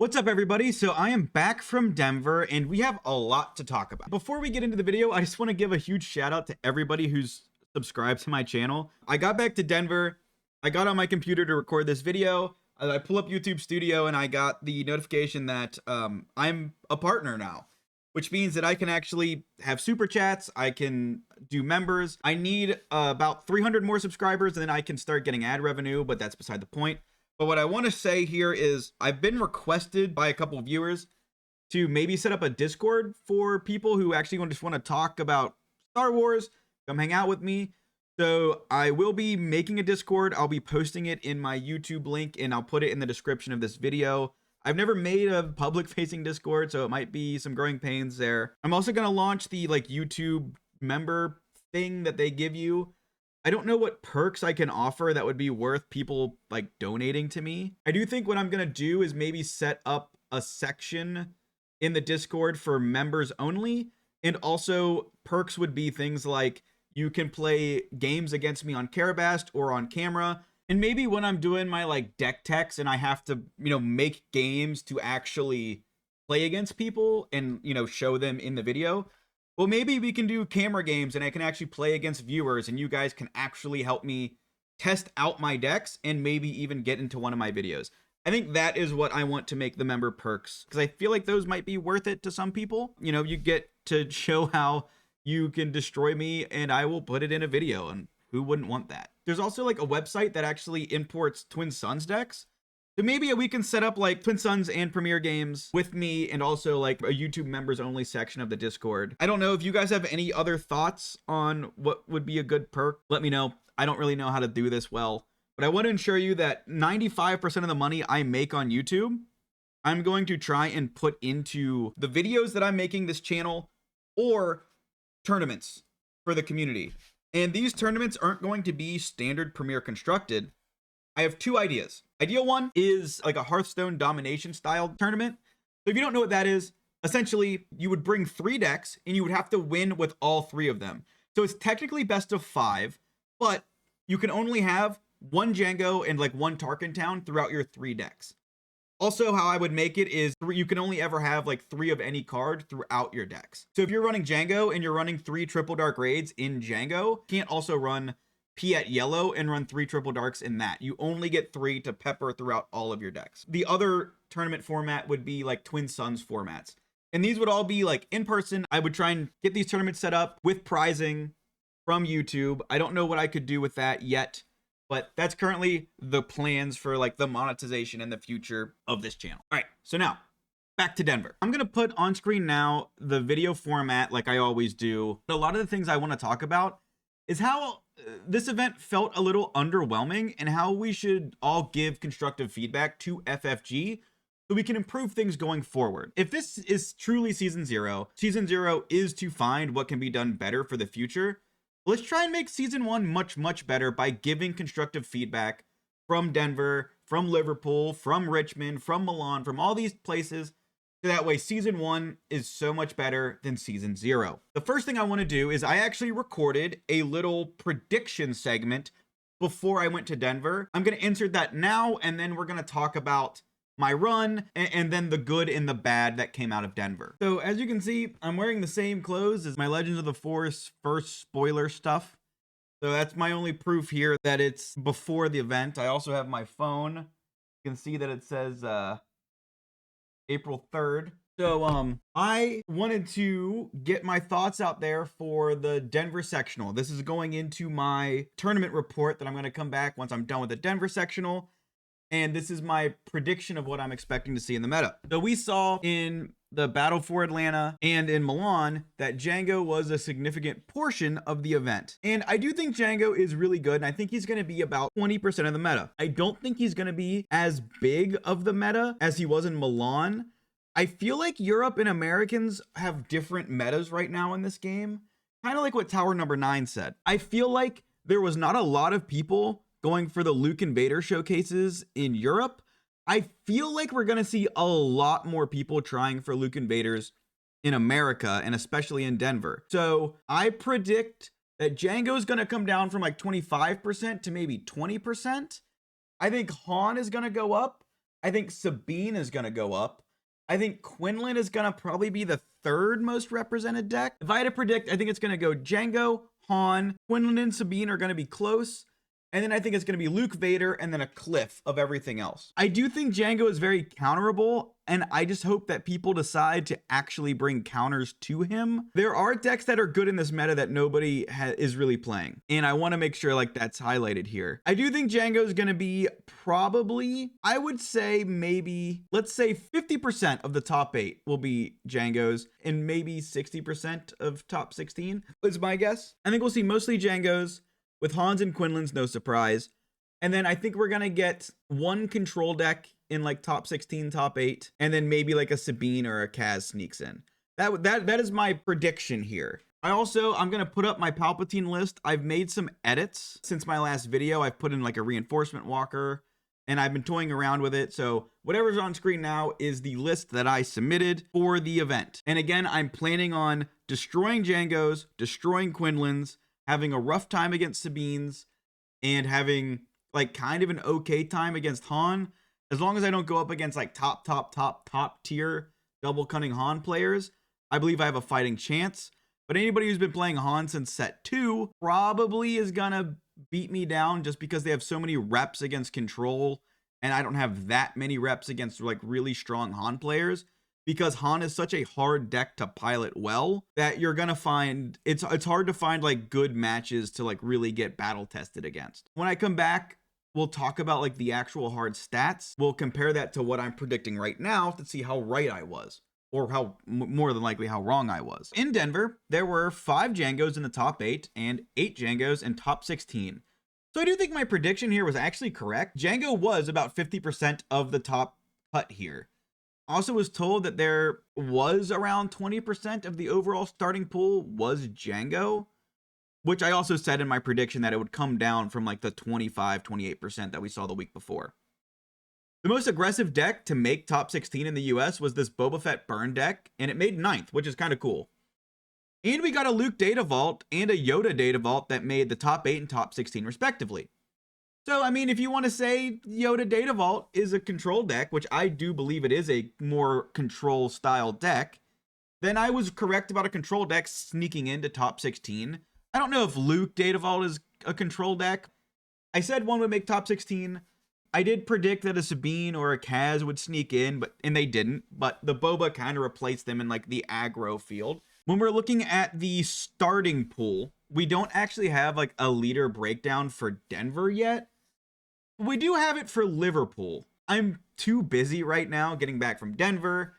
What's up, everybody? So I am back from Denver and we have a lot to talk about. Before we get into the video, I just want to give a huge shout out to everybody who's subscribed to my channel. I got back to Denver. I got on my computer to record this video. I pull up YouTube Studio and I got the notification that I'm a partner now, which means that I can actually have super chats. I can do members. I need about 300 more subscribers and then I can start getting ad revenue, but that's beside the point. But what I want to say here is I've been requested by a couple of viewers to maybe set up a Discord for people who actually just want to talk about Star Wars, come hang out with me. So I will be making a Discord. I'll be posting it in my YouTube link and I'll put it in the description of this video. I've never made a public facing Discord, so it might be some growing pains there. I'm also going to launch the YouTube member thing that they give you. I don't know what perks I can offer that would be worth people donating to me. I do think what I'm going to do is maybe set up a section in the Discord for members only. And also perks would be things like you can play games against me on Carabast or on camera. And maybe when I'm doing my deck techs and I have to, make games to actually play against people and, show them in the video. Well, maybe we can do camera games and I can actually play against viewers and you guys can actually help me test out my decks and maybe even get into one of my videos. I think that is what I want to make the member perks because I feel like those might be worth it to some people. You get to show how you can destroy me and I will put it in a video, and who wouldn't want that? There's also a website that actually imports Twin Suns decks. So maybe we can set up Twin Suns and Premier games with me and also a YouTube members only section of the Discord. I don't know if you guys have any other thoughts on what would be a good perk. Let me know. I don't really know how to do this well, but I want to ensure you that 95% of the money I make on YouTube, I'm going to try and put into the videos that I'm making this channel or tournaments for the community. And these tournaments aren't going to be standard Premier constructed. I have two ideas. Idea one is a Hearthstone domination style tournament. So if you don't know what that is, essentially you would bring 3 decks and you would have to win with all 3 of them. So it's technically best of 5, but you can only have 1 Django and 1 Tarkin Town throughout your 3 decks. Also, how I would make it is you can only ever have 3 of any card throughout your decks. So if you're running Django and you're running 3 Triple Dark Raids in Django, you can't also run Piet Yellow and run 3 Triple Darks in that. You only get 3 to pepper throughout all of your decks. The other tournament format would be Twin Suns formats. And these would all be in person. I would try and get these tournaments set up with prizing from YouTube. I don't know what I could do with that yet, but that's currently the plans for the monetization in the future of this channel. All right, so now back to Denver. I'm going to put on screen now the video format like I always do. A lot of the things I want to talk about is how this event felt a little underwhelming and how we should all give constructive feedback to FFG so we can improve things going forward. If this is truly season 0 is to find what can be done better for the future. Let's try and make season 1 much better by giving constructive feedback from Denver, from Liverpool, from Richmond, from Milan, from all these places. So that way season 1 is so much better than season 0. The first thing I want to do is I actually recorded a little prediction segment before I went to Denver. I'm going to insert that now, and then we're going to talk about my run and then the good and the bad that came out of Denver. So as you can see, I'm wearing the same clothes as my Legends of the Force first spoiler stuff. So that's my only proof here that it's before the event. I also have my phone. You can see that it says April 3rd. So I wanted to get my thoughts out there for the Denver sectional. This is going into my tournament report that I'm going to come back once I'm done with the Denver sectional. And this is my prediction of what I'm expecting to see in the meta. So we saw in the Battle for Atlanta and in Milan that Django was a significant portion of the event. And I do think Django is really good, and I think he's going to be about 20% of the meta. I don't think he's going to be as big of the meta as he was in Milan. I feel like Europe and Americans have different metas right now in this game. Kind of like what Tower Number 9 said. I feel like there was not a lot of people going for the Luke and Vader showcases in Europe. I feel like we're going to see a lot more people trying for Luke and Vaders in America, and especially in Denver. So I predict that Django is going to come down from 25% to maybe 20%. I think Han is going to go up. I think Sabine is going to go up. I think Quinlan is going to probably be the third most represented deck. If I had to predict, I think it's going to go Django, Han, Quinlan, and Sabine are going to be close. And then I think it's going to be Luke Vader and then a cliff of everything else. I do think Django is very counterable, and I just hope that people decide to actually bring counters to him. There are decks that are good in this meta that nobody is really playing, and I want to make sure like that's highlighted here. I do think Django is going to be probably, I would say maybe, let's say 50% of the top 8 will be Django's, and maybe 60% of top 16 is my guess. I think we'll see mostly Django's, with Hans and Quinlan's, no surprise. And then I think we're going to get one control deck in like top 16, top 8. And then maybe like a Sabine or a Kaz sneaks in. That is my prediction here. I'm going to put up my Palpatine list. I've made some edits since my last video. I've put in like a reinforcement walker, and I've been toying around with it. So whatever's on screen now is the list that I submitted for the event. And again, I'm planning on destroying Django's, destroying Quinlan's, having a rough time against Sabine's, and having like kind of an okay time against Han. As long as I don't go up against like top tier double cunning Han players, I believe I have a fighting chance. But anybody who's been playing Han since set 2 probably is gonna beat me down just because they have so many reps against control, and I don't have that many reps against like really strong Han players. Because Han is such a hard deck to pilot well that you're gonna find it's hard to find like good matches to like really get battle tested against. When I come back, we'll talk about like the actual hard stats. We'll compare that to what I'm predicting right now to see how right I was, or how more than likely how wrong I was. In Denver, there were 5 Django's in the top 8 and 8 Django's in top 16. So I do think my prediction here was actually correct. Django was about 50% of the top cut here. Also was told that there was around 20% of the overall starting pool was Django, which I also said in my prediction that it would come down from like the 25-28% that we saw the week before. The most aggressive deck to make top 16 in the US was this Boba Fett burn deck, and it made 9th, which is kind of cool. And we got a Luke data vault and a Yoda data vault that made the top 8 and top 16 respectively. So, I mean, if you want to say Yoda Data Vault is a control deck, which I do believe it is a more control style deck, then I was correct about a control deck sneaking into top 16. I don't know if Luke Data Vault is a control deck. I said one would make top 16. I did predict that a Sabine or a Kaz would sneak in, and they didn't. But the Boba kind of replaced them in like the aggro field. When we're looking at the starting pool, we don't actually have like a leader breakdown for Denver yet. We do have it for Liverpool. I'm too busy right now getting back from Denver,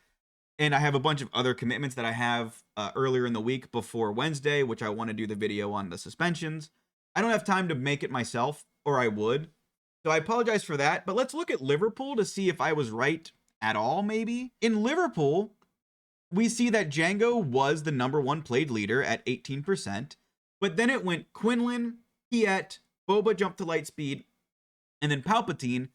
and I have a bunch of other commitments that I have earlier in the week before Wednesday, which I want to do the video on the suspensions. I don't have time to make it myself, or I would. So I apologize for that, but let's look at Liverpool to see if I was right at all, maybe. In Liverpool, we see that Django was the #1 played leader at 18%, but then it went Quinlan, Piet, Boba jumped to Lightspeed, and then Palpatine,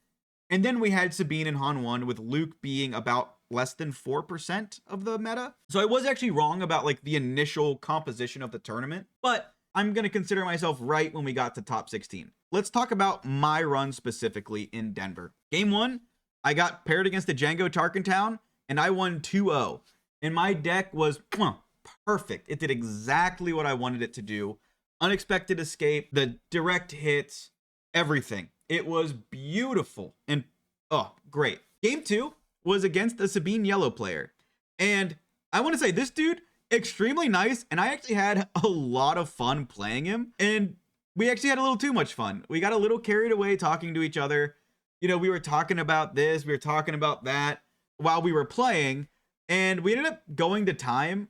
and then we had Sabine and Han 1, with Luke being about less than 4% of the meta. So I was actually wrong about like the initial composition of the tournament, but I'm going to consider myself right when we got to top 16. Let's talk about my run specifically in Denver. Game 1, I got paired against the Django Tarkentown, and I won 2-0. And my deck was perfect. It did exactly what I wanted it to do. Unexpected escape, the direct hits, everything. It was beautiful and great. Game 2 was against a Sabine yellow player. And I want to say this dude, extremely nice. And I actually had a lot of fun playing him. And we actually had a little too much fun. We got a little carried away talking to each other. You know, we were talking about this, we were talking about that while we were playing. And we ended up going to time.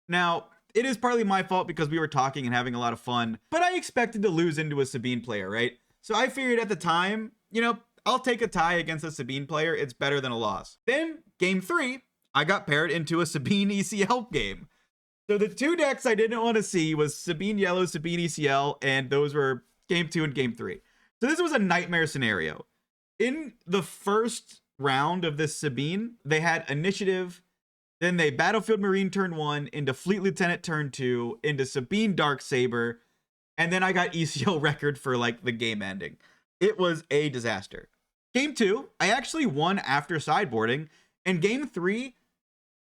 Now, it is partly my fault because we were talking and having a lot of fun. But I expected to lose into a Sabine player, right? So I figured at the time, you know, I'll take a tie against a Sabine player. It's better than a loss. Then game 3, I got paired into a Sabine ECL game. So the 2 decks I didn't want to see was Sabine Yellow, Sabine ECL, and those were game 2 and game 3. So this was a nightmare scenario. In the first round of this Sabine, they had Initiative, then they Battlefield Marine turn 1, into Fleet Lieutenant turn 2, into Sabine Darksaber, and then I got ECL record for like the game ending. It was a disaster. Game 2, I actually won after sideboarding. And game 3,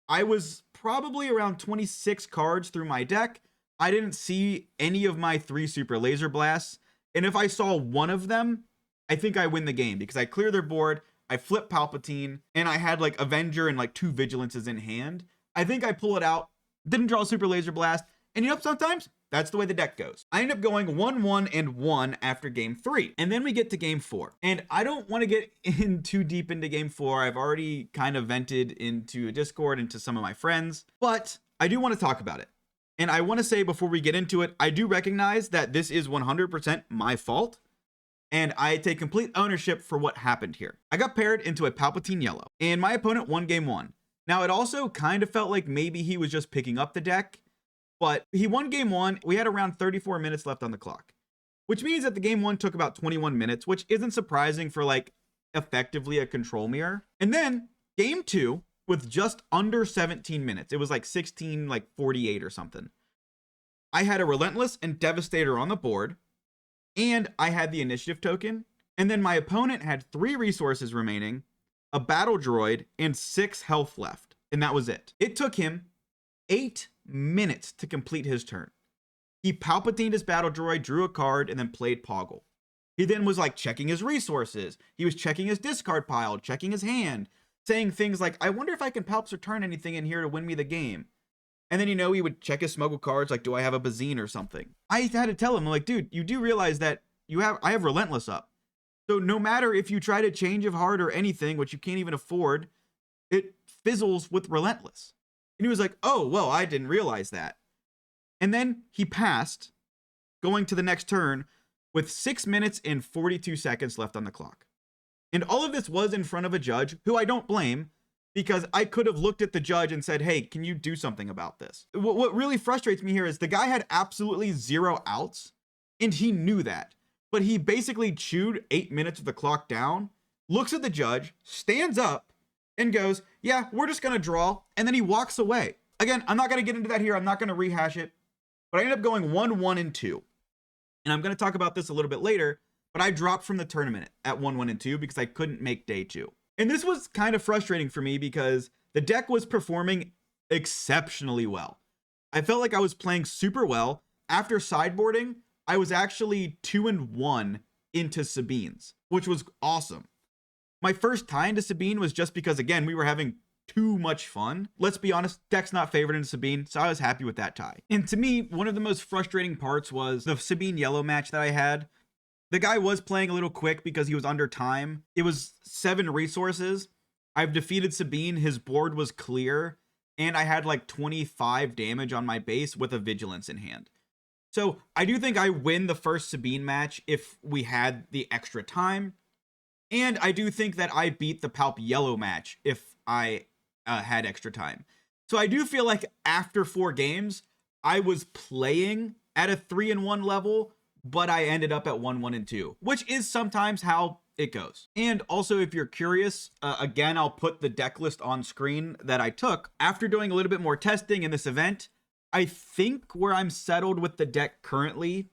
I was probably around 26 cards through my deck. I didn't see any of my 3 super laser blasts. And if I saw one of them, I think I win the game because I clear their board, I flip Palpatine, and I had like Avenger and like 2 Vigilances in hand. I think I pull it out, didn't draw a super laser blast, and you know, sometimes that's the way the deck goes. I end up going 1-1-1 after game 3. And then we get to game 4. And I don't want to get in too deep into game 4. I've already kind of vented into a Discord and to some of my friends, but I do want to talk about it. And I want to say before we get into it, I do recognize that this is 100% my fault. And I take complete ownership for what happened here. I got paired into a Palpatine yellow, and my opponent won game 1. Now, it also kind of felt like maybe he was just picking up the deck, but he won game 1. We had around 34 minutes left on the clock, which means that the game 1 took about 21 minutes, which isn't surprising for like effectively a control mirror. And then game 2 with just under 17 minutes. It was like 16, like 48 or something. I had a Relentless and Devastator on the board, and I had the initiative token. And then my opponent had 3 resources remaining, a battle droid, and 6 health left. And that was it. It took him 8 minutes to complete his turn. He Palpatined his battle droid, drew a card, and then played Poggle. He then was like checking his resources. He was checking his discard pile, checking his hand, saying things like, I wonder if I can Palps return anything in here to win me the game. And then, you know, he would check his smuggle cards, like, do I have a Bazine or something? I had to tell him, like, dude, you do realize that I have Relentless up. So no matter if you try to change of heart or anything, which you can't even afford, it fizzles with Relentless. And he was like, oh, well, I didn't realize that. And then he passed, going to the next turn with 6 minutes and 42 seconds left on the clock. And all of this was in front of a judge who I don't blame, because I could have looked at the judge and said, hey, can you do something about this? What really frustrates me here is the guy had absolutely 0 outs, and he knew that. But he basically chewed 8 minutes of the clock down, looks at the judge, stands up, and goes, yeah, we're just going to draw. And then he walks away. Again, I'm not going to get into that here. I'm not going to rehash it. But I ended up going 1-1-2. And I'm going to talk about this a little bit later. But I dropped from the tournament at 1-1-2 because I couldn't make day 2. And this was kind of frustrating for me because the deck was performing exceptionally well. I felt like I was playing super well. After sideboarding, I was actually 2-1 into Sabine's, which was awesome. My first tie into Sabine was just because, again, we were having too much fun. Let's be honest, deck's not favored into Sabine, so I was happy with that tie. And to me, one of the most frustrating parts was the Sabine yellow match that I had. The guy was playing a little quick because he was under time. It was 7 resources. I've defeated Sabine. His board was clear. And I had like 25 damage on my base with a Vigilance in hand. So I do think I win the first Sabine match if we had the extra time. And I do think that I beat the Palp yellow match if I had extra time. So I do feel like after 4 games, I was playing at a 3-1 level, but I ended up at 1-1-2, which is sometimes how it goes. And also, if you're curious, again, I'll put the deck list on screen that I took. After doing a little bit more testing in this event, I think where I'm settled with the deck currently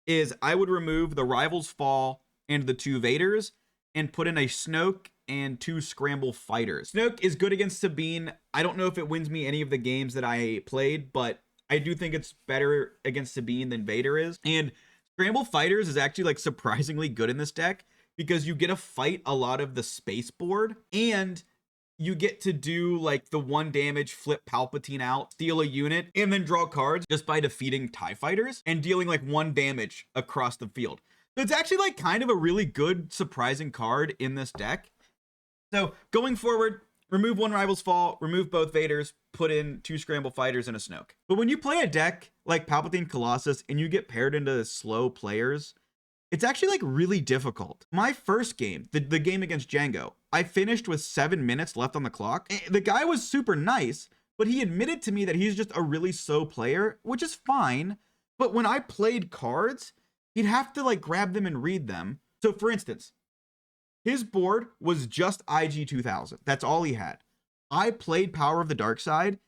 is I would remove the Rival's Fall and the 2 Vaders and put in a Snoke and 2 Scramble Fighters. Snoke is good against Sabine. I don't know if it wins me any of the games that I played, but I do think it's better against Sabine than Vader is. And Scramble Fighters is actually like surprisingly good in this deck because you get to fight a lot of the space board and you get to do like the 1 damage flip Palpatine out, steal a unit, and then draw cards just by defeating TIE Fighters and dealing like 1 damage across the field. So it's actually like kind of a really good surprising card in this deck. So going forward, remove 1 Rival's Fall, remove both Vaders, put in 2 Scramble Fighters and a Snoke. But when you play a deck like Palpatine Colossus and you get paired into slow players, it's actually like really difficult. My first game, the game against Django, I finished with 7 minutes left on the clock. The guy was super nice, but he admitted to me that he's just a really slow player, which is fine. But when I played cards, he'd have to like grab them and read them. So for instance, his board was just IG 2000. That's all he had. I played Power of the Dark Side,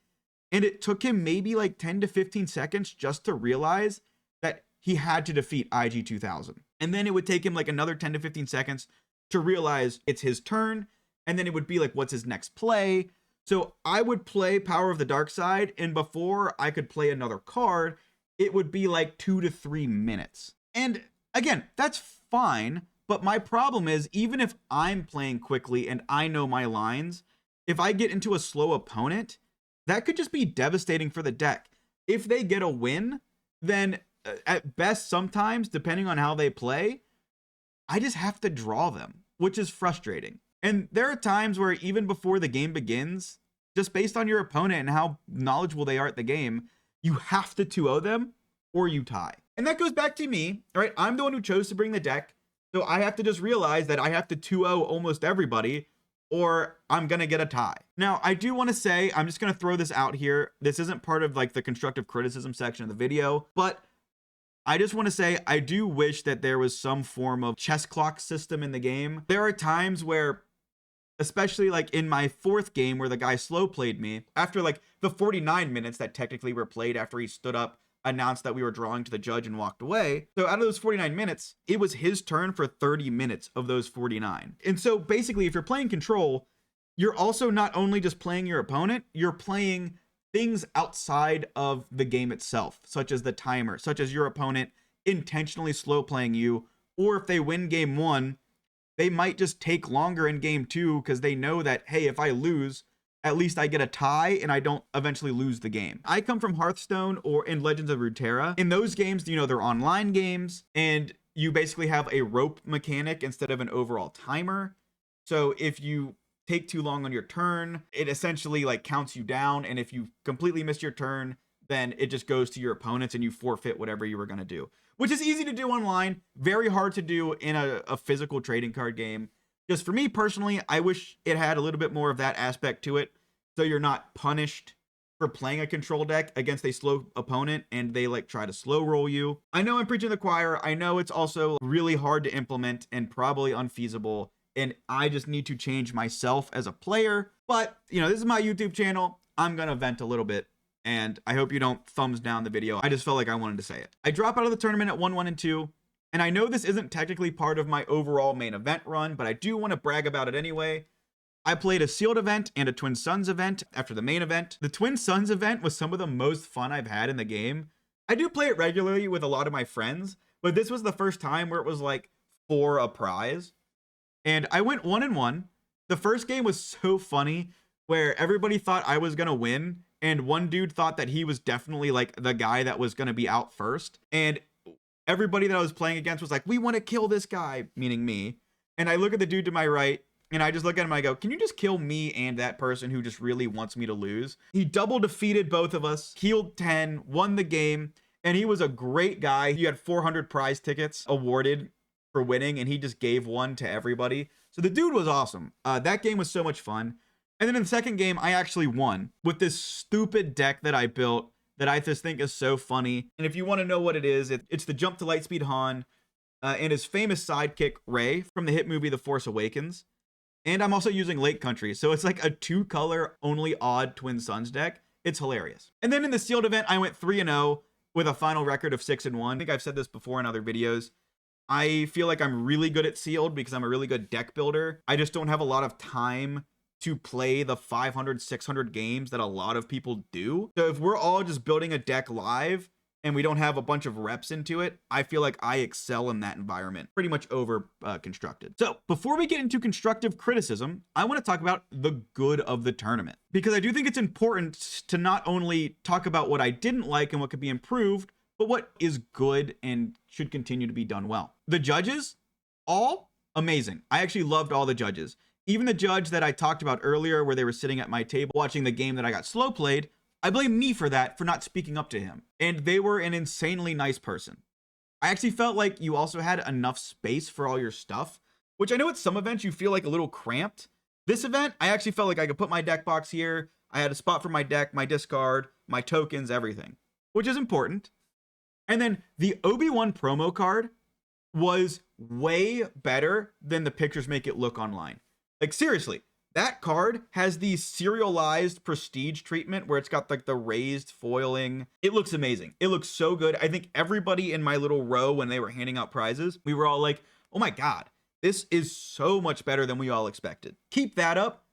and it took him maybe like 10 to 15 seconds just to realize that he had to defeat IG 2000. And then it would take him like another 10 to 15 seconds to realize it's his turn. And then it would be like, what's his next play? So I would play Power of the Dark Side, and before I could play another card, it would be like 2 to 3 minutes. And again, that's fine. But my problem is, even if I'm playing quickly and I know my lines, if I get into a slow opponent, that could just be devastating for the deck. If they get a win, then at best, sometimes, depending on how they play, I just have to draw them, which is frustrating. And there are times where even before the game begins, just based on your opponent and how knowledgeable they are at the game, you have to 2-0 them or you tie. And that goes back to me, all right? I'm the one who chose to bring the deck. So I have to just realize that I have to 2-0 almost everybody or I'm going to get a tie. Now, I do want to say, I'm just going to throw this out here. This isn't part of like the constructive criticism section of the video, but I just want to say, I do wish that there was some form of chess clock system in the game. There are times where, especially like in my 4th game where the guy slow played me, after like the 49 minutes that technically were played after he stood up, announced that we were drawing to the judge and walked away. So out of those 49 minutes, it was his turn for 30 minutes of those 49. And so basically, if you're playing control, you're also not only just playing your opponent, you're playing things outside of the game itself, such as the timer, such as your opponent intentionally slow playing you, or if they win game 1, they might just take longer in game 2 because they know that, hey, if I lose, at least I get a tie and I don't eventually lose the game. I come from Hearthstone or in Legends of Runeterra. In those games, you know, they're online games and you basically have a rope mechanic instead of an overall timer. So if you take too long on your turn, it essentially like counts you down. And if you completely miss your turn, then it just goes to your opponents and you forfeit whatever you were going to do, which is easy to do online, very hard to do in a physical trading card game. Just for me personally, I wish it had a little bit more of that aspect to it. So you're not punished for playing a control deck against a slow opponent and they like try to slow roll you. I know I'm preaching to the choir. I know it's also really hard to implement and probably unfeasible. And I just need to change myself as a player. But, you know, this is my YouTube channel. I'm going to vent a little bit. And I hope you don't thumbs down the video. I just felt like I wanted to say it. I drop out of the tournament at 1-1 and 2. And I know this isn't technically part of my overall main event run, but I do want to brag about it anyway. I played a sealed event and a Twin Suns event after the main event. The Twin Suns event was some of the most fun I've had in the game. I do play it regularly with a lot of my friends, but this was the first time where it was like for a prize. And I went 1-1. The first game was so funny where everybody thought I was going to win. And one dude thought that he was definitely like the guy that was going to be out first. And everybody that I was playing against was like, we want to kill this guy, meaning me. And I look at the dude to my right and I just look at him and I go, can you just kill me and that person who just really wants me to lose? He double defeated both of us, healed 10, won the game. And he was a great guy. He had 400 prize tickets awarded for winning and he just gave one to everybody. So the dude was awesome. That game was so much fun. And then in the second game, I actually won with this stupid deck that I built that I just think is so funny. And if you want to know what it is, it's the Jump to Lightspeed Han and his famous sidekick, Rey, from the hit movie The Force Awakens. And I'm also using Lake Country. So it's like a 2-color only odd Twin Suns deck. It's hilarious. And then in the sealed event, I went 3-0 with a final record of 6-1. I think I've said this before in other videos. I feel like I'm really good at sealed because I'm a really good deck builder. I just don't have a lot of time to play the 500, 600 games that a lot of people do. So if we're all just building a deck live and we don't have a bunch of reps into it, I feel like I excel in that environment, pretty much over constructed. So before we get into constructive criticism, I want to talk about the good of the tournament, because I do think it's important to not only talk about what I didn't like and what could be improved, but what is good and should continue to be done well. The judges, all amazing. I actually loved all the judges. Even the judge that I talked about earlier, where they were sitting at my table watching the game that I got slow played, I blame me for that, for not speaking up to him. And they were an insanely nice person. I actually felt like you also had enough space for all your stuff, which I know at some events you feel like a little cramped. This event, I actually felt like I could put my deck box here. I had a spot for my deck, my discard, my tokens, everything, which is important. And then the Obi-Wan promo card was way better than the pictures make it look online. Like, seriously, that card has the serialized prestige treatment where it's got like the raised foiling. It looks amazing. It looks so good. I think everybody in my little row, when they were handing out prizes, we were all like, oh my God, This is so much better than we all expected. Keep that up.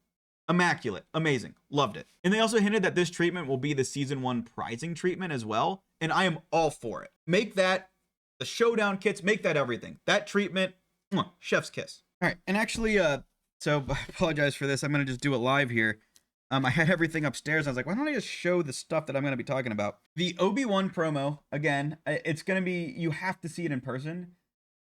Immaculate. Amazing. Loved it. And they also hinted that this treatment will be the season 1 prizing treatment as well. And I am all for it. Make that the showdown kits, make that everything. That treatment, chef's kiss. All right. And actually, so I apologize for this. I'm going to just do it live here. I had everything upstairs. I was like, why don't I just show the stuff that I'm going to be talking about? The Obi-Wan promo, again, it's going to be, you have to see it in person,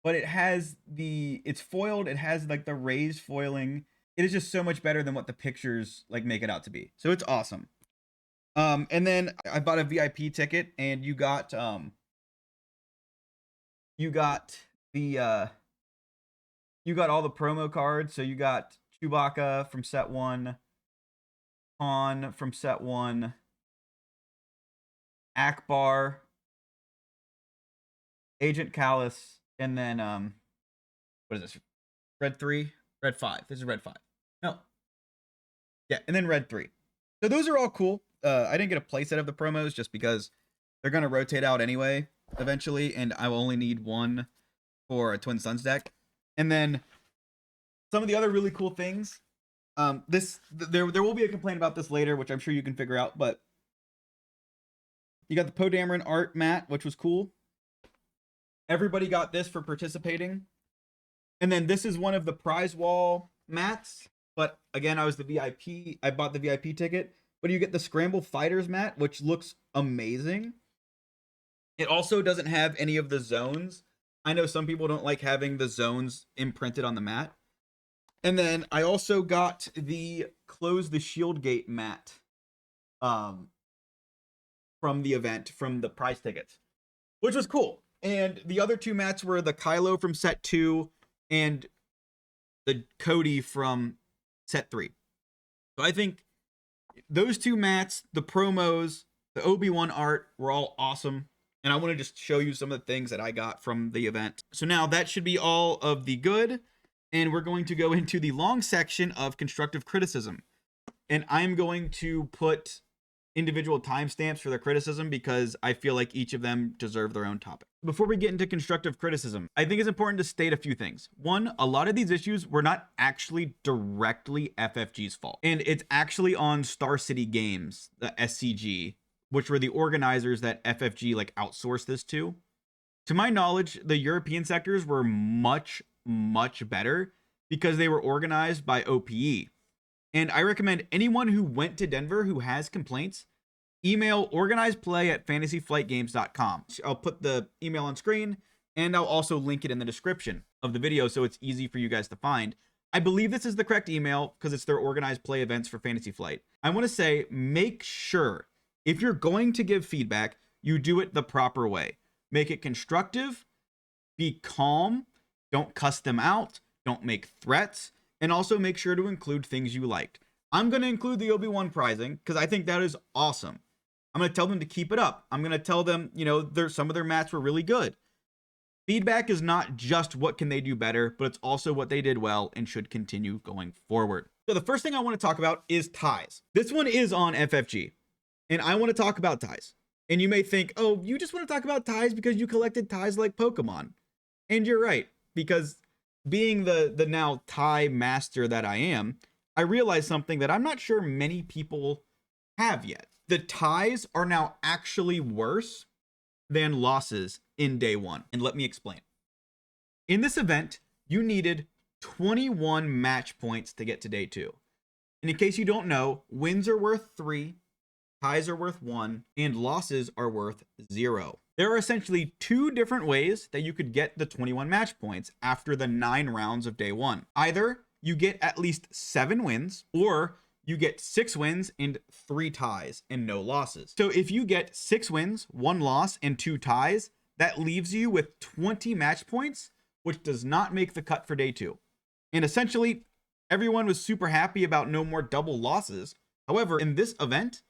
but it has it's foiled. It has like the raised foiling. It is just so much better than what the pictures like make it out to be. So it's awesome. And then I bought a VIP ticket, and you got all the promo cards. So you got Chewbacca from set 1, Han from set 1, Akbar, Agent Callus, and then what is this? Red 3? Red 5. This is Red 5. No. Yeah, and then Red 3. So those are all cool. I didn't get a playset of the promos just because they're going to rotate out anyway eventually, and I will only need one for a Twin Suns deck. And then some of the other really cool things. There will be a complaint about this later, which I'm sure you can figure out, but you got the Poe Dameron art mat, which was cool. Everybody got this for participating. And then this is one of the prize wall mats, but again, I was the VIP. I bought the VIP ticket, but you get the Scramble Fighters mat, which looks amazing. It also doesn't have any of the zones. I know some people don't like having the zones imprinted on the mat. And then I also got the Close the Shield Gate mat from the event, from the prize tickets, which was cool. And the other 2 mats were the Kylo from set 2 and the Cody from set 3. So I think those 2 mats, the promos, the Obi-Wan art were all awesome. And I want to just show you some of the things that I got from the event. So now that should be all of the good. And we're going to go into the long section of constructive criticism. And I'm going to put individual timestamps for the criticism because I feel like each of them deserve their own topic. Before we get into constructive criticism, I think it's important to state a few things. One, a lot of these issues were not actually directly FFG's fault. And it's actually on Star City Games, the SCG, which were the organizers that FFG like outsourced this to. To my knowledge, the European sectors were much better because they were organized by OPE. And I recommend anyone who went to Denver who has complaints, email organizeplay@fantasyflightgames.com. I'll put the email on screen, and I'll also link it in the description of the video so it's easy for you guys to find. I believe this is the correct email because it's their organized play events for Fantasy Flight. I want to say, make sure if you're going to give feedback, you do it the proper way. Make it constructive, be calm, don't cuss them out, don't make threats, and also make sure to include things you liked. I'm going to include the Obi-Wan prizing because I think that is awesome. I'm going to tell them to keep it up. I'm going to tell them, some of their mats were really good. Feedback is not just what can they do better, but it's also what they did well and should continue going forward. So the first thing I want to talk about is ties. This one is on FFG, and I want to talk about ties. And you may think, oh, you just want to talk about ties because you collected ties like Pokemon. And you're right, because being the now tie master that I am, I realized something that I'm not sure many people have yet. The ties are now actually worse than losses in day 1. And let me explain. In this event, you needed 21 match points to get to day 2. And in case you don't know, wins are worth 3, ties are worth 1, and losses are worth 0. There are essentially 2 different ways that you could get the 21 match points after the 9 rounds of day 1. Either you get at least 7 wins, or you get 6 wins and 3 ties and no losses. So if you get 6 wins, 1 loss, and 2 ties, that leaves you with 20 match points, which does not make the cut for day 2. And essentially, everyone was super happy about no more double losses. However, in this event,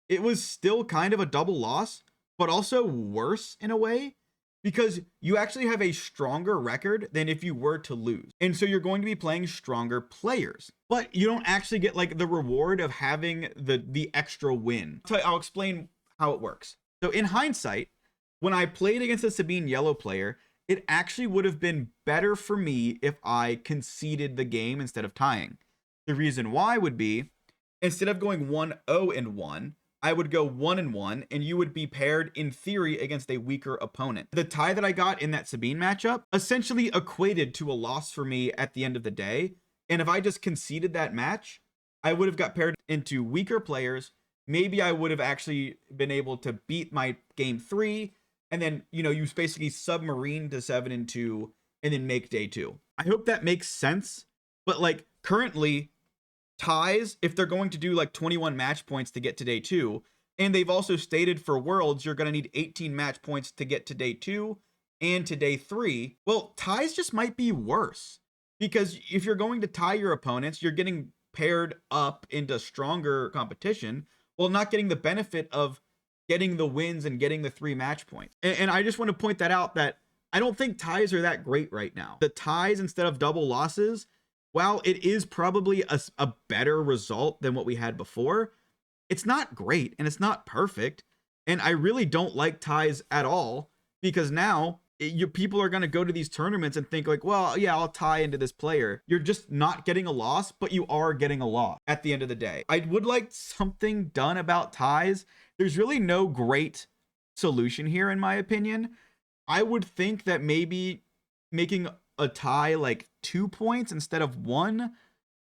it was still kind of a double loss, but also worse in a way, because you actually have a stronger record than if you were to lose. And so you're going to be playing stronger players, but you don't actually get like the reward of having the extra win. So I'll explain how it works. So in hindsight, when I played against a Sabine Yellow player it actually would have been better for me if I conceded the game instead of tying. The reason why would be, instead of going 1-0-1, I would go 1-1, and you would be paired in theory against a weaker opponent. The tie that I got in that Sabine matchup essentially equated to a loss for me at the end of the day. And if I just conceded that match, I would have got paired into weaker players. Maybe I would have actually been able to beat my game 3, and then, you basically submarine to 7-2 and then make day 2. I hope that makes sense. But like currently, ties, if they're going to do like 21 match points to get to day 2, and they've also stated for Worlds you're going to need 18 match points to get to day 2 and to day 3, well, ties just might be worse, because if you're going to tie your opponents, you're getting paired up into stronger competition while not getting the benefit of getting the wins and getting the 3 match points. And I just want to point that out, that I don't think ties are that great right now. The ties instead of double losses, while it is probably a better result than what we had before, it's not great and it's not perfect. And I really don't like ties at all, because now people are going to go to these tournaments and think like, well, yeah, I'll tie into this player. You're just not getting a loss, but you are getting a loss at the end of the day. I would like something done about ties. There's really no great solution here, in my opinion. I would think that maybe making a tie like 2 points instead of 1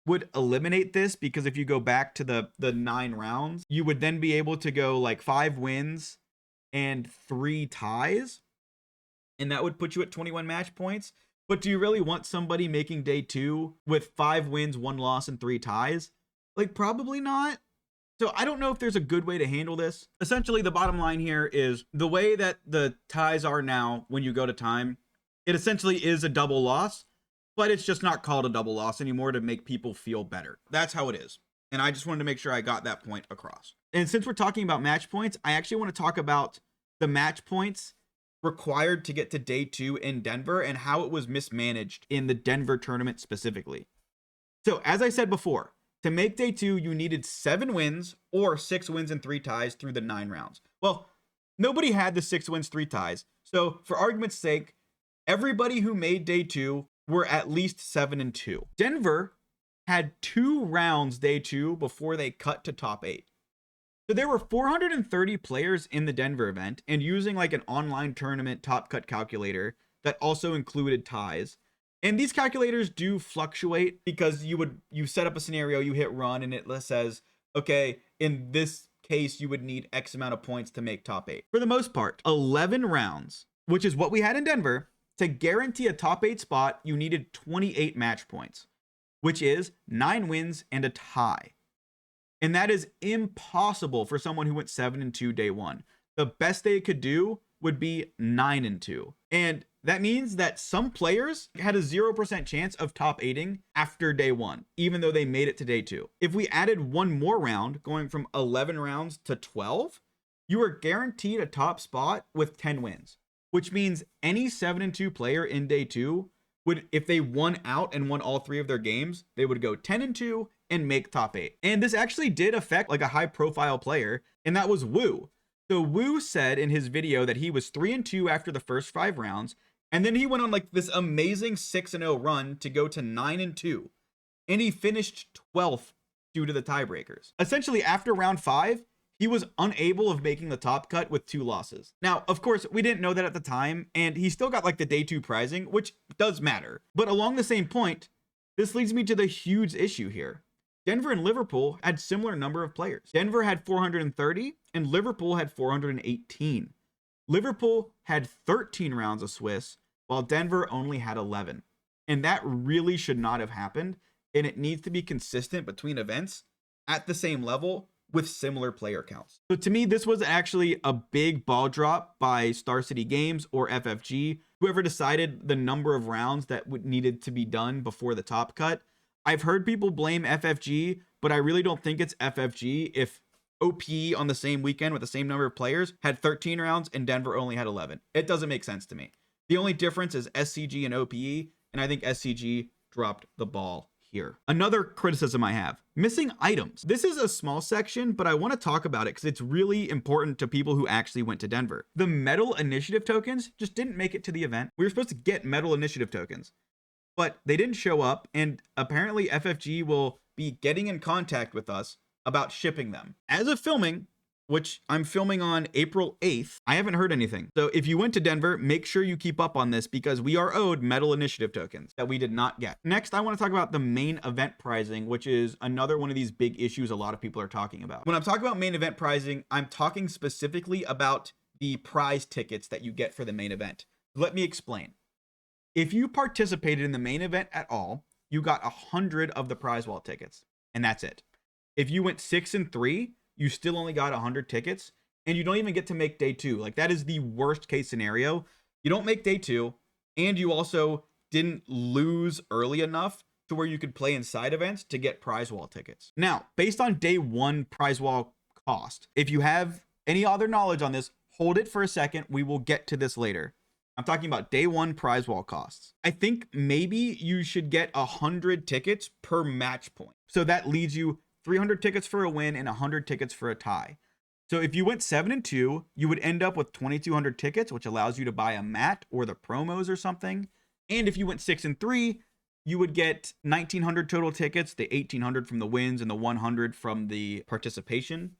would eliminate this, because if you go back to the 9 rounds, you would then be able to go like 5 wins and 3 ties, and that would put you at 21 match points. But do you really want somebody making day 2 with 5 wins, 1 loss, and 3 ties? Like, probably not. So I don't know if there's a good way to handle this. Essentially, the bottom line here is the way that the ties are now when you go to time, it essentially is a double loss, but it's just not called a double loss anymore to make people feel better. That's how it is. And I just wanted to make sure I got that point across. And since we're talking about match points, I actually want to talk about the match points required to get to day 2 in Denver and how it was mismanaged in the Denver tournament specifically. So as I said before, to make day 2, you needed 7 wins or 6 wins and 3 ties through the 9 rounds. Well, nobody had the 6 wins, 3 ties. So for argument's sake, everybody who made day 2 were at least 7-2. Denver had 2 rounds day 2 before they cut to top 8. So there were 430 players in the Denver event, and using like an online tournament top cut calculator that also included ties. And these calculators do fluctuate, because you set up a scenario, you hit run, and it says, okay, in this case, you would need X amount of points to make top 8. For the most part, 11 rounds, which is what we had in Denver. To guarantee a top 8 spot, you needed 28 match points, which is 9 wins and a tie. And that is impossible for someone who went 7-2 day 1. The best they could do would be 9-2. And that means that some players had a 0% chance of top 8ing after day 1, even though they made it to day 2. If we added one more round, going from 11 rounds to 12, you are guaranteed a top spot with 10 wins, which means any 7-2 player in day 2 would, if they won out and won all 3 of their games, they would go 10-2 and make top 8. And this actually did affect like a high profile player, and that was Wu. So Wu said in his video that he was 3-2 after the first 5 rounds, and then he went on like this amazing 6-0 run to go to 9-2, and he finished 12th due to the tiebreakers. Essentially, after round 5, he was unable of making the top cut with 2 losses. Now, of course, we didn't know that at the time, and he still got like the day 2 prizing, which does matter. But along the same point, this leads me to the huge issue here. Denver and Liverpool had similar number of players. Denver had 430 and Liverpool had 418. Liverpool had 13 rounds of Swiss, while Denver only had 11. And that really should not have happened, and it needs to be consistent between events at the same level with similar player counts. So to me, this was actually a big ball drop by Star City Games or FFG, whoever decided the number of rounds that needed to be done before the top cut. I've heard people blame FFG, but I really don't think it's FFG if OP on the same weekend with the same number of players had 13 rounds and Denver only had 11. It doesn't make sense to me. The only difference is SCG and OPE, and I think SCG dropped the ball here. Another criticism I have, missing items. This is a small section, but I want to talk about it because it's really important to people who actually went to Denver. The medal initiative tokens just didn't make it to the event. We were supposed to get medal initiative tokens, but they didn't show up, and apparently FFG will be getting in contact with us about shipping them. As of filming, which I'm filming on April 8th, I haven't heard anything. So if you went to Denver, make sure you keep up on this because we are owed medal initiative tokens that we did not get. Next, I want to talk about the main event pricing, which is another one of these big issues a lot of people are talking about. When I'm talking about main event pricing, I'm talking specifically about the prize tickets that you get for the main event. Let me explain. If you participated in the main event at all, you got 100 of the prize wall tickets, and that's it. If you went 6 and 3, you still only got 100 tickets, and you don't even get to make day 2. Like, that is the worst case scenario. You don't make day 2, and you also didn't lose early enough to where you could play in side events to get prize wall tickets. Now, based on day 1 prize wall cost, if you have any other knowledge on this, hold it for a second. We will get to this later. I'm talking about day 1 prize wall costs. I think maybe you should get 100 tickets per match point. So that leads you 300 tickets for a win and 100 tickets for a tie. So if you went 7 and 2, you would end up with 2,200 tickets, which allows you to buy a mat or the promos or something. And if you went 6 and 3, you would get 1,900 total tickets, the 1,800 from the wins and the 100 from the participation.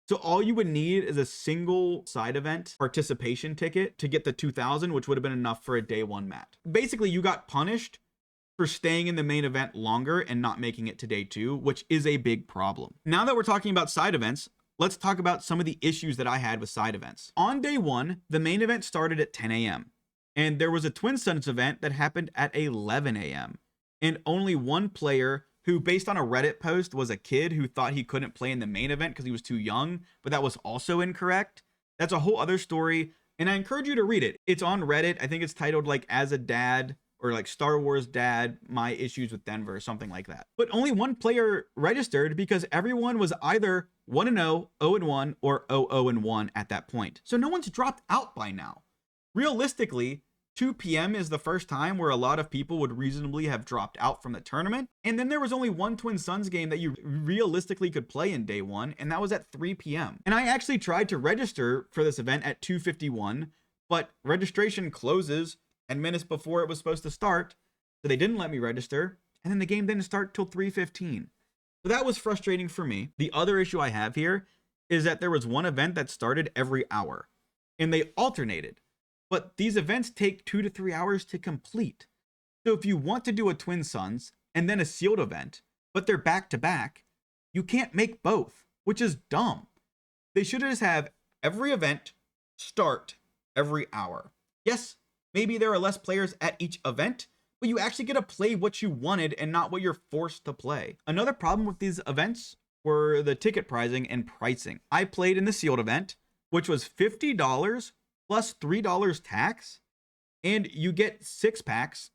So all you would need is a single side event participation ticket to get the 2,000, which would have been enough for a day 1 mat. Basically, you got punished for staying in the main event longer and not making it to day 2, which is a big problem. Now that we're talking about side events, let's talk about some of the issues that I had with side events. On day 1, the main event started at 10 a.m. and there was a Twin Suns event that happened at 11 a.m. and only one player who, based on a Reddit post, was a kid who thought he couldn't play in the main event because he was too young, but that was also incorrect. That's a whole other story, and I encourage you to read it. It's on Reddit. I think it's titled like As a Dad, or like Star Wars Dad, My Issues with Denver, or something like that. But only one player registered because everyone was either 1-0, 0-1, or 0-0-1 at that point. So no one's dropped out by now. Realistically, 2 p.m. is the first time where a lot of people would reasonably have dropped out from the tournament. And then there was only one Twin Suns game that you realistically could play in day 1, and that was at 3 p.m. And I actually tried to register for this event at 2:51, but registration closes 10 minutes before it was supposed to start, so they didn't let me register, and then the game didn't start till 3:15. So that was frustrating for me. The other issue I have here is that there was one event that started every hour, and they alternated. But these events take 2 to 3 hours to complete. So if you want to do a Twin Suns and then a sealed event, but they're back to back, you can't make both, which is dumb. They should just have every event start every hour. Yes, maybe there are less players at each event, but you actually get to play what you wanted and not what you're forced to play. Another problem with these events were the ticket pricing and pricing. I played in the sealed event, which was $50 plus $3 tax, and you get 6 packs,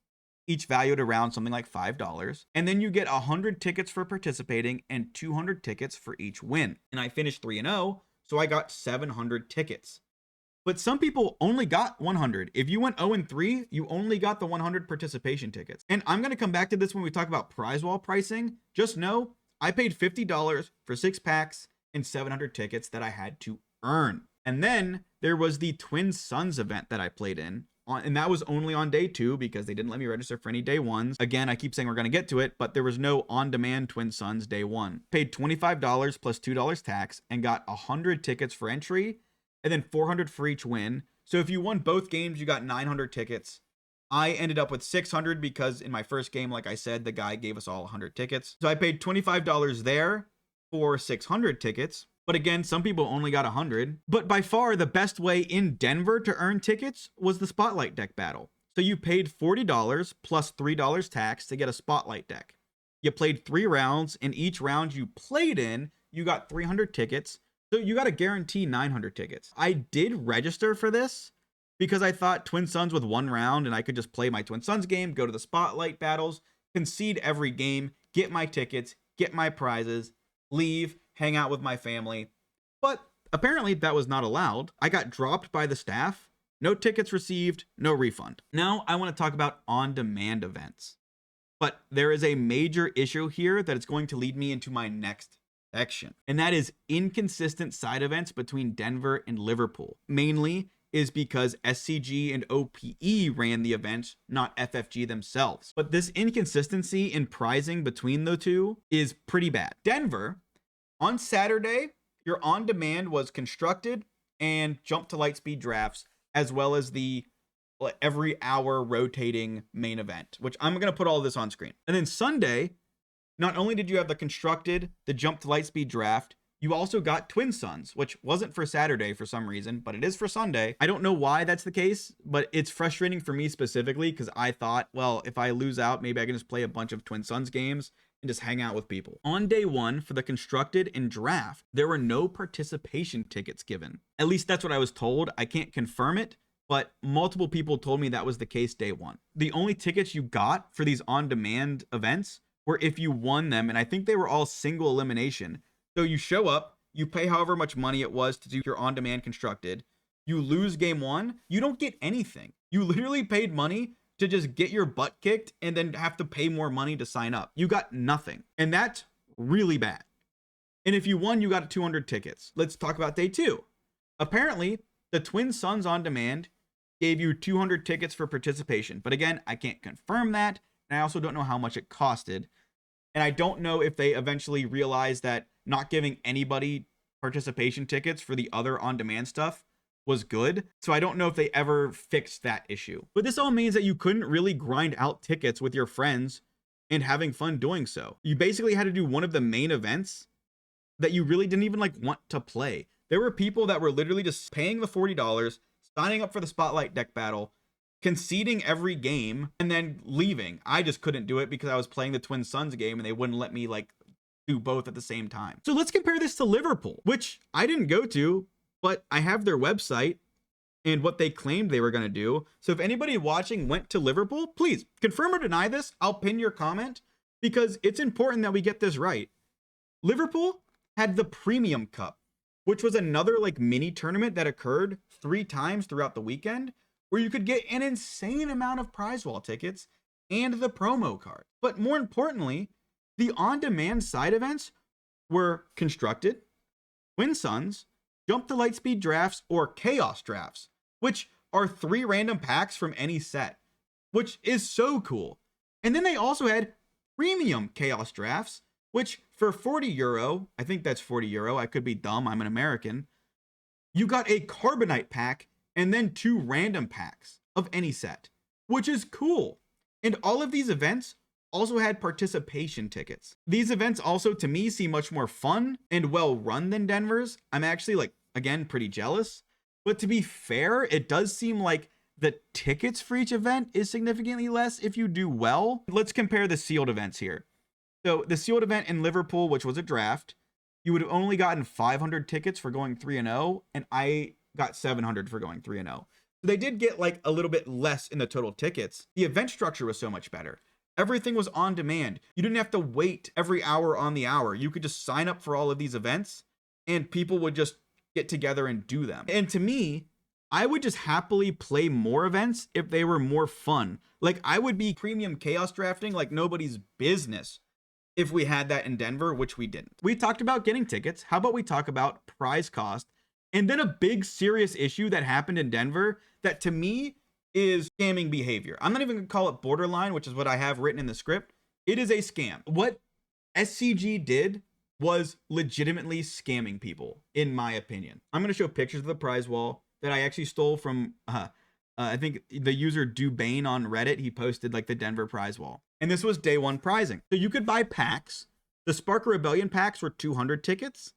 each valued around something like $5. And then you get 100 tickets for participating and 200 tickets for each win. And I finished 3-0, so I got 700 tickets. But some people only got 100. If you went 0-3, you only got the 100 participation tickets. And I'm going to come back to this when we talk about prize wall pricing. Just know I paid $50 for 6 packs and 700 tickets that I had to earn. And then there was the Twin Suns event that I played in, and that was only on day 2 because they didn't let me register for any day 1s. Again, I keep saying we're going to get to it, but there was no on-demand Twin Suns day 1. Paid $25 plus $2 tax and got 100 tickets for entry, and then 400 for each win. So if you won both games, you got 900 tickets. I ended up with 600 because in my first game, like I said, the guy gave us all 100 tickets. So I paid $25 there for 600 tickets. But again, some people only got 100. But by far, the best way in Denver to earn tickets was the Spotlight deck battle. So you paid $40 plus $3 tax to get a Spotlight deck. You played 3 rounds, and each round you played in, you got 300 tickets. So you got to guarantee 900 tickets. I did register for this because I thought Twin Suns with 1 round and I could just play my Twin Suns game, go to the Spotlight battles, concede every game, get my tickets, get my prizes, leave, hang out with my family. But apparently that was not allowed. I got dropped by the staff. No tickets received, no refund. Now I want to talk about on-demand events. But there is a major issue here that is going to lead me into my next section, and that is inconsistent side events between Denver and Liverpool. Mainly is because SCG and OPE ran the event, not FFG themselves. But this inconsistency in pricing between the two is pretty bad. Denver, on Saturday, your on-demand was constructed and jump to lightspeed drafts, as well as the every hour rotating main event, which I'm going to put all of this on screen. And then Sunday, not only did you have the constructed, the jump to lightspeed draft, you also got Twin Suns, which wasn't for Saturday for some reason, but it is for Sunday. I don't know why that's the case, but it's frustrating for me specifically because I thought, well, if I lose out, maybe I can just play a bunch of Twin Suns games and just hang out with people. On day one for the constructed and draft, there were no participation tickets given. At least that's what I was told. I can't confirm it, but multiple people told me that was the case day one. The only tickets you got for these on-demand events were if you won them, and I think they were all single elimination. So you show up, you pay however much money it was to do your on-demand constructed, you lose game one, you don't get anything. You literally paid money to just get your butt kicked and then have to pay more money to sign up. You got nothing, and that's really bad. And if you won, you got 200 tickets. Let's talk about day two. Apparently, the Twin Suns on demand gave you 200 tickets for participation. But again, I can't confirm that, and I also don't know how much it costed. And I don't know if they eventually realized that not giving anybody participation tickets for the other on-demand stuff was good. So I don't know if they ever fixed that issue. But this all means that you couldn't really grind out tickets with your friends and having fun doing so. You basically had to do one of the main events that you really didn't even want to play. There were people that were literally just paying the $40, signing up for the Spotlight deck battle, conceding every game, and then leaving. I just couldn't do it because I was playing the Twin Suns game and they wouldn't let me do both at the same time. So let's compare this to Liverpool, which I didn't go to, but I have their website and what they claimed they were going to do. So if anybody watching went to Liverpool, please confirm or deny this. I'll pin your comment because it's important that we get this right. Liverpool had the Premium Cup, which was another mini tournament that occurred 3 times throughout the weekend, where you could get an insane amount of prize wall tickets and the promo card. But more importantly, the on-demand side events were constructed, Twin Suns, jump to lightspeed drafts, or chaos drafts, which are 3 random packs from any set, which is so cool. And then they also had premium chaos drafts, which for €40, I think that's €40, I could be dumb, I'm an American, you got a Carbonite pack and then 2 random packs of any set, which is cool. And all of these events also had participation tickets. These events also, to me, seem much more fun and well run than Denver's. I'm actually, again, pretty jealous. But to be fair, it does seem like the tickets for each event is significantly less if you do well. Let's compare the sealed events here. So the sealed event in Liverpool, which was a draft, you would have only gotten 500 tickets for going 3-0, and I got 700 for going 3-0. So they did get a little bit less in the total tickets. The event structure was so much better. Everything was on demand. You didn't have to wait every hour on the hour. You could just sign up for all of these events and people would just get together and do them. And to me, I would just happily play more events if they were more fun. I would be premium chaos drafting like nobody's business if we had that in Denver, which we didn't. We talked about getting tickets. How about we talk about prize cost? And then a big serious issue that happened in Denver that to me is scamming behavior. I'm not even gonna call it borderline, which is what I have written in the script. It is a scam. What SCG did was legitimately scamming people, in my opinion. I'm gonna show pictures of the prize wall that I actually stole from, I think the user Dubane on Reddit. He posted the Denver prize wall. And this was day one prizing. So you could buy packs. The Spark of Rebellion packs were 200 tickets.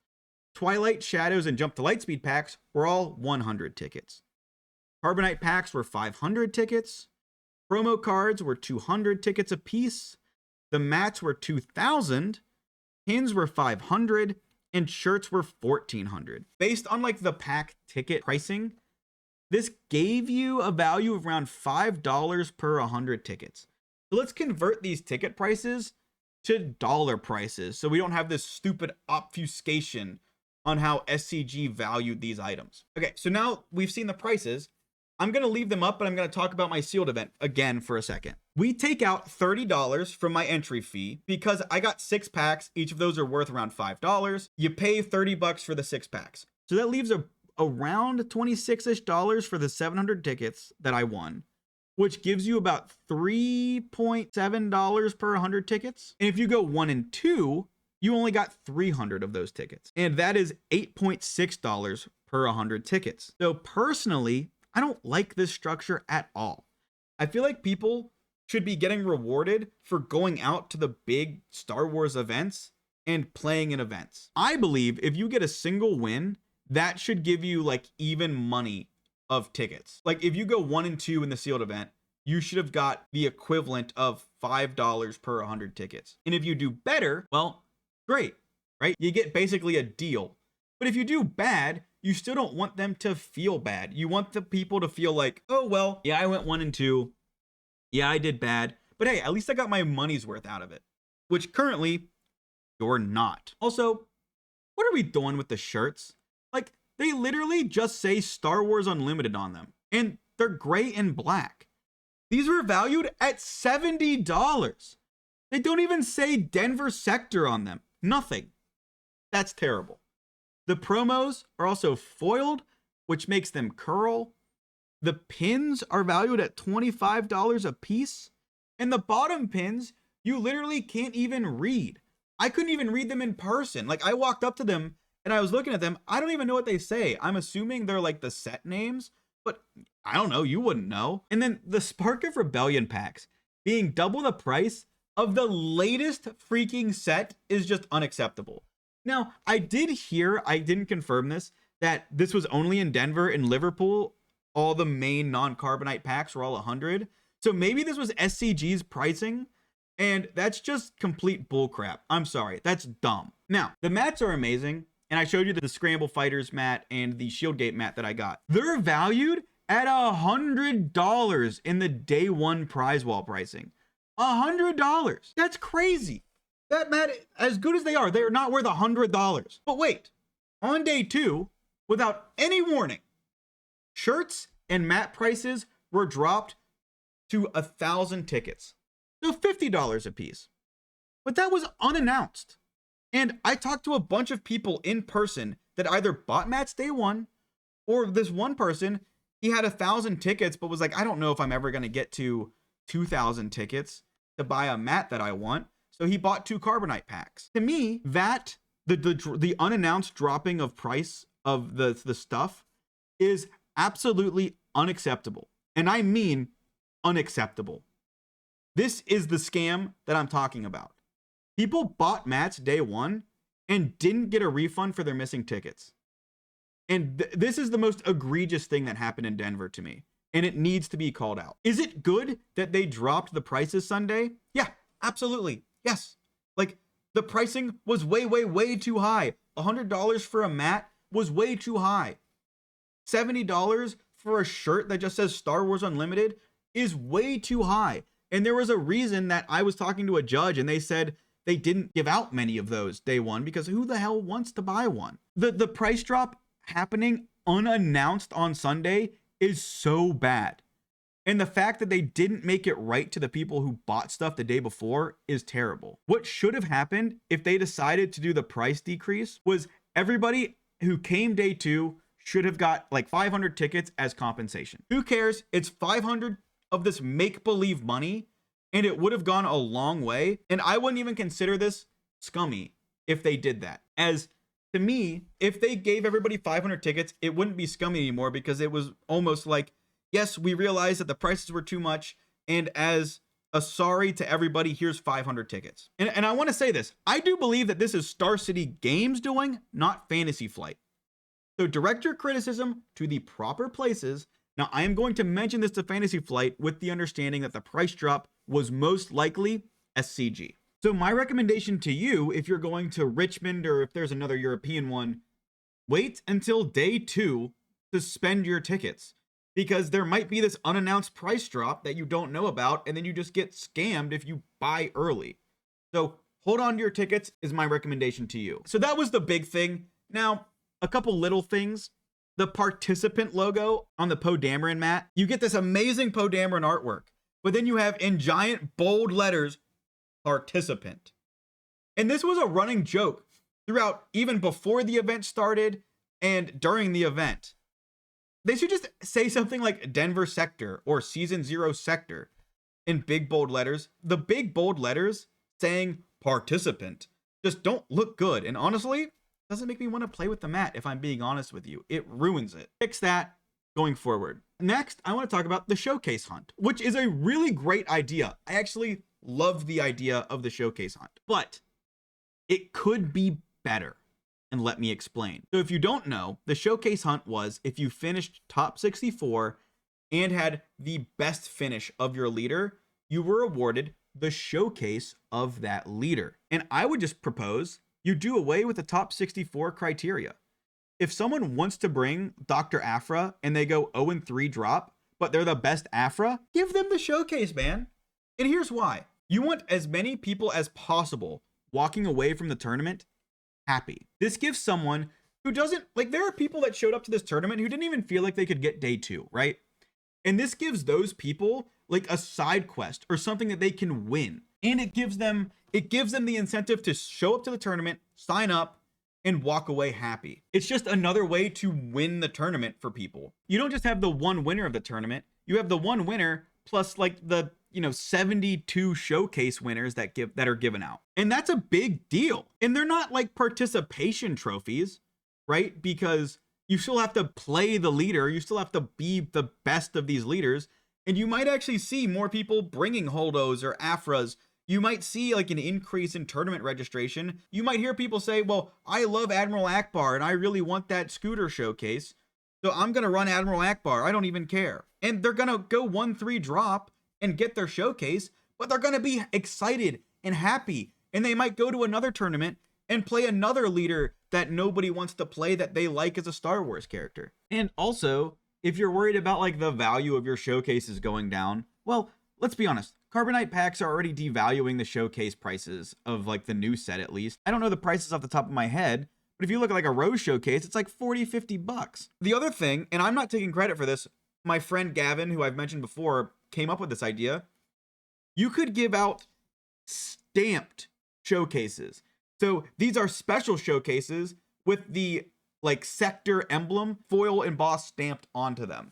Twilight, Shadows, and Jump to Lightspeed packs were all 100 tickets. Carbonite packs were 500 tickets. Promo cards were 200 tickets apiece. The mats were 2,000. Pins were 500. And shirts were 1,400. Based on the pack ticket pricing, this gave you a value of around $5 per 100 tickets. So let's convert these ticket prices to dollar prices so we don't have this stupid obfuscation on how SCG valued these items. Okay, so now we've seen the prices. I'm going to leave them up, but I'm going to talk about my sealed event again for a second. We take out $30 from my entry fee because I got 6 packs. Each of those are worth around $5. You pay $30 for the 6 packs. So that leaves around $26-ish for the 700 tickets that I won, which gives you about $3.7 per 100 tickets. And if you go 1 and 2, you only got 300 of those tickets. And that is $8.6 per 100 tickets. So personally, I don't like this structure at all. I feel like people should be getting rewarded for going out to the big Star Wars events and playing in events. I believe if you get a single win, that should give you like even money of tickets. Like if you go 1 and 2 in the sealed event, you should have got the equivalent of $5 per 100 tickets. And if you do better, well, great, right? You get basically a deal. But if you do bad, you still don't want them to feel bad. You want the people to feel like, oh, well, yeah, I went 1 and 2. Yeah, I did bad. But hey, at least I got my money's worth out of it, which currently you're not. Also, what are we doing with the shirts? Like, they literally just say Star Wars Unlimited on them, and they're gray and black. These were valued at $70. They don't even say Denver Sector on them. Nothing. That's terrible. The promos are also foiled, which makes them curl. The pins are valued at $25 a piece. And the bottom pins, you literally can't even read. I couldn't even read them in person. Like, I walked up to them and I was looking at them. I don't even know what they say. I'm assuming they're like the set names, but I don't know. You wouldn't know. And then the Spark of Rebellion packs being double the price of the latest freaking set is just unacceptable. Now, I did hear, I didn't confirm this, that this was only in Denver and Liverpool. All the main non-carbonite packs were all 100. So maybe this was SCG's pricing, and that's just complete bullcrap. I'm sorry, that's dumb. Now, the mats are amazing, and I showed you the Scramble Fighters mat and the Shieldgate mat that I got. They're valued at $100 in the day 1 prize wall pricing. $100. That's crazy. That mat, as good as they are not worth $100. But wait, on day 2, without any warning, shirts and mat prices were dropped to 1,000 tickets. So $50 a piece. But that was unannounced. And I talked to a bunch of people in person that either bought mats day 1, or this one person, he had 1,000 tickets, but was like, I don't know if I'm ever going to get to 2,000 tickets to buy a mat that I want. So he bought 2 carbonite packs. To me, that the unannounced dropping of price of the stuff is absolutely unacceptable. And I mean unacceptable. This is the scam that I'm talking about. People bought mats day 1 and didn't get a refund for their missing tickets. And this is the most egregious thing that happened in Denver to me. And it needs to be called out. Is it good that they dropped the prices Sunday? Yeah, absolutely. Yes. Like, the pricing was way, way, way too high. $100 for a mat was way too high. $70 for a shirt that just says Star Wars Unlimited is way too high. And there was a reason that I was talking to a judge and they said they didn't give out many of those day 1 because who the hell wants to buy one? The price drop happening unannounced on Sunday is so bad. And the fact that they didn't make it right to the people who bought stuff the day before is terrible. What should have happened if they decided to do the price decrease was everybody who came day 2 should have got like 500 tickets as compensation. Who cares? It's 500 of this make-believe money, and it would have gone a long way. And I wouldn't even consider this scummy if they did that. As to me, if they gave everybody 500 tickets, it wouldn't be scummy anymore because it was almost like, yes, we realized that the prices were too much, and as a sorry to everybody, here's 500 tickets. And I want to say this. I do believe that this is Star City Games doing, not Fantasy Flight. So direct your criticism to the proper places. Now, I am going to mention this to Fantasy Flight with the understanding that the price drop was most likely SCG. So my recommendation to you, if you're going to Richmond or if there's another European one, wait until day 2 to spend your tickets. Because there might be this unannounced price drop that you don't know about, and then you just get scammed if you buy early. So hold on to your tickets is my recommendation to you. So that was the big thing. Now, a couple little things. the participant logo on the Poe Dameron mat, you get this amazing Poe Dameron artwork, but then you have in giant bold letters, participant. And this was a running joke throughout, even before the event started and during the event. They should just say something like Denver Sector or Season 0 Sector in big bold letters. The big bold letters saying participant just don't look good. And honestly, doesn't make me want to play with the mat, if I'm being honest with you. It ruins it. Fix that going forward. Next, I want to talk about the showcase hunt, which is a really great idea. I actually love the idea of the showcase hunt, but it could be better. And let me explain. So if you don't know, the showcase hunt was if you finished top 64 and had the best finish of your leader, you were awarded the showcase of that leader. And I would just propose you do away with the top 64 criteria. If someone wants to bring Dr. Afra and they go 0-3 drop, but they're the best Afra, give them the showcase, man. And here's why. You want as many people as possible walking away from the tournament happy. This gives someone who doesn't, like, there are people that showed up to this tournament who didn't even feel like they could get day 2, right? And this gives those people like a side quest or something that they can win. And it gives them the incentive to show up to the tournament, sign up, and walk away happy. It's just another way to win the tournament for people. You don't just have the one winner of the tournament. You have the one winner plus like the 72 showcase winners that are given out. And that's a big deal. And they're not like participation trophies, right? Because you still have to play the leader. You still have to be the best of these leaders. And you might actually see more people bringing Holdos or Afras. You might see like an increase in tournament registration. You might hear people say, well, I love Admiral Akbar and I really want that scooter showcase, so I'm going to run Admiral Akbar. I don't even care. And they're going to go 1-3 drop and get their showcase, but they're going to be excited and happy. And they might go to another tournament and play another leader that nobody wants to play that they like as a Star Wars character. And also, if you're worried about like the value of your showcases going down, well, let's be honest. Carbonite packs are already devaluing the showcase prices of like the new set, at least. I don't know the prices off the top of my head, but if you look at like a Rose showcase, it's like 40-50 bucks. The other thing, and I'm not taking credit for this, my friend Gavin, who I've mentioned before, came up with this idea. You could give out stamped showcases. So these are special showcases with the like sector emblem foil embossed stamped onto them.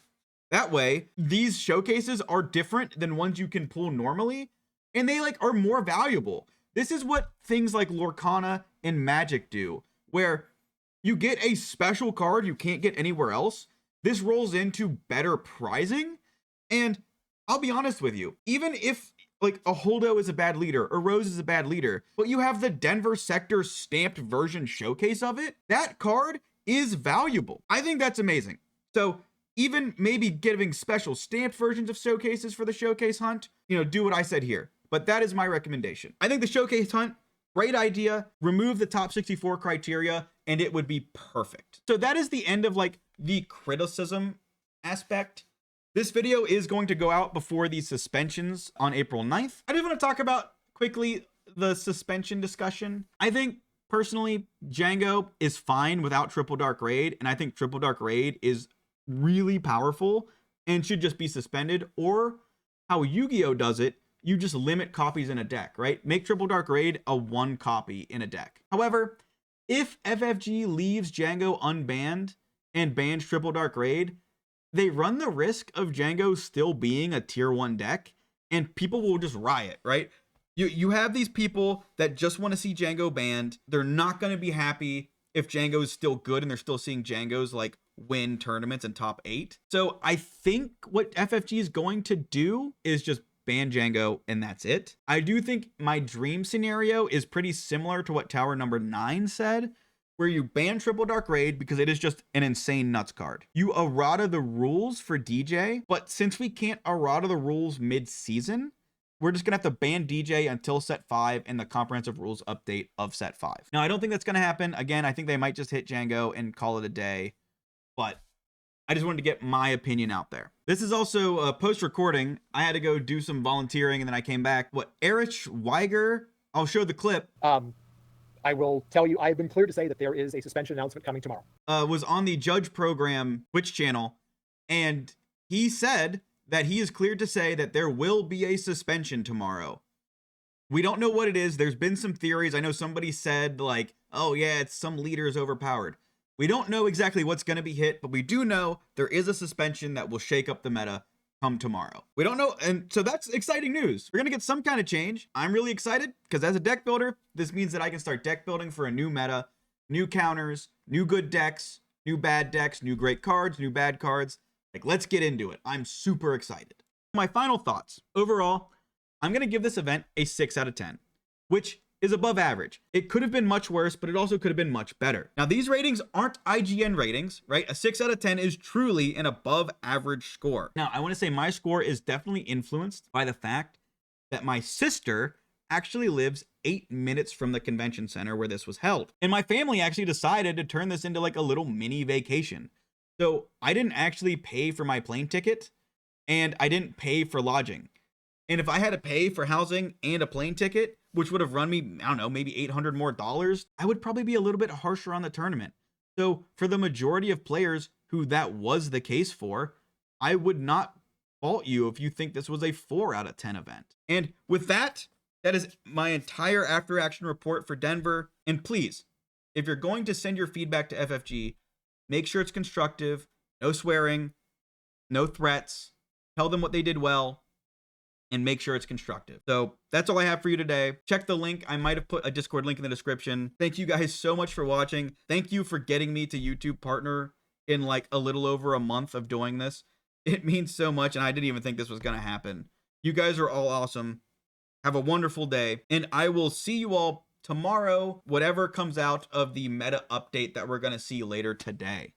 That way, these showcases are different than ones you can pull normally, and they like are more valuable. This is what things like Lorcana and Magic do, where you get a special card you can't get anywhere else. This rolls into better prizing, and I'll be honest with you, even if like a Holdo is a bad leader or Rose is a bad leader, but you have the Denver Sector stamped version showcase of it, that card is valuable. I think that's amazing. So even maybe giving special stamped versions of showcases for the showcase hunt, do what I said here. But that is my recommendation. I think the showcase hunt, great idea. Remove the top 64 criteria and it would be perfect. So that is the end of like the criticism aspect. This video is going to go out before the suspensions on April 9th. I just want to talk about quickly the suspension discussion. I think personally, Django is fine without Triple Dark Raid. And I think Triple Dark Raid is really powerful and should just be suspended. Or how Yu-Gi-Oh does it, you just limit copies in a deck, right? Make Triple Dark Raid a 1 copy in a deck. However, if FFG leaves Django unbanned and bans Triple Dark Raid, they run the risk of Django still being a tier 1 deck and people will just riot, right? You have these people that just want to see Django banned. They're not going to be happy if Django is still good and they're still seeing Django's like win tournaments in top 8. So I think what FFG is going to do is just ban Django and that's it. I do think my dream scenario is pretty similar to what Tower number 9 said, where you ban Triple Dark Raid because it is just an insane nuts card. You errata the rules for DJ, but since we can't errata the rules mid-season, we're just gonna have to ban DJ until set 5 and the comprehensive rules update of set 5. Now, I don't think that's gonna happen. Again, I think they might just hit Django and call it a day, but I just wanted to get my opinion out there. This is also a post-recording. I had to go do some volunteering and then I came back. Erich Weiger, I'll show the clip. I will tell you, I've been clear to say that there is a suspension announcement coming tomorrow. Was on the Judge Program Twitch channel, and he said that he is cleared to say that there will be a suspension tomorrow. We don't know what it is. There's been some theories. I know somebody said like, oh yeah, it's some leader is overpowered. We don't know exactly what's going to be hit, but we do know there is a suspension that will shake up the meta come tomorrow. We don't know, and so that's exciting news. We're going to get some kind of change. I'm really excited because as a deck builder, this means that I can start deck building for a new meta, new counters, new good decks, new bad decks, new great cards, new bad cards. Like, let's get into it. I'm super excited. My final thoughts. Overall, I'm going to give this event a 6 out of 10, which is above average. It could have been much worse, but it also could have been much better. Now, these ratings aren't IGN ratings, right? A 6 out of 10 is truly an above average score. Now, I want to say my score is definitely influenced by the fact that my sister actually lives 8 minutes from the convention center where this was held. And my family actually decided to turn this into like a little mini vacation. So I didn't actually pay for my plane ticket and I didn't pay for lodging. And if I had to pay for housing and a plane ticket, which would have run me, I don't know, maybe $800 more, I would probably be a little bit harsher on the tournament. So for the majority of players who that was the case for, I would not fault you if you think this was a 4 out of 10 event. And with that, that is my entire after action report for Denver. And please, if you're going to send your feedback to FFG, make sure it's constructive, no swearing, no threats, tell them what they did well, and make sure it's constructive. So that's all I have for you today. Check the link. I might have put a Discord link in the description. Thank you guys so much for watching. Thank you for getting me to YouTube partner in like a little over a month of doing this. It means so much, and I didn't even think this was going to happen. You guys are all awesome. Have a wonderful day, and I will see you all tomorrow, whatever comes out of the meta update that we're going to see later today.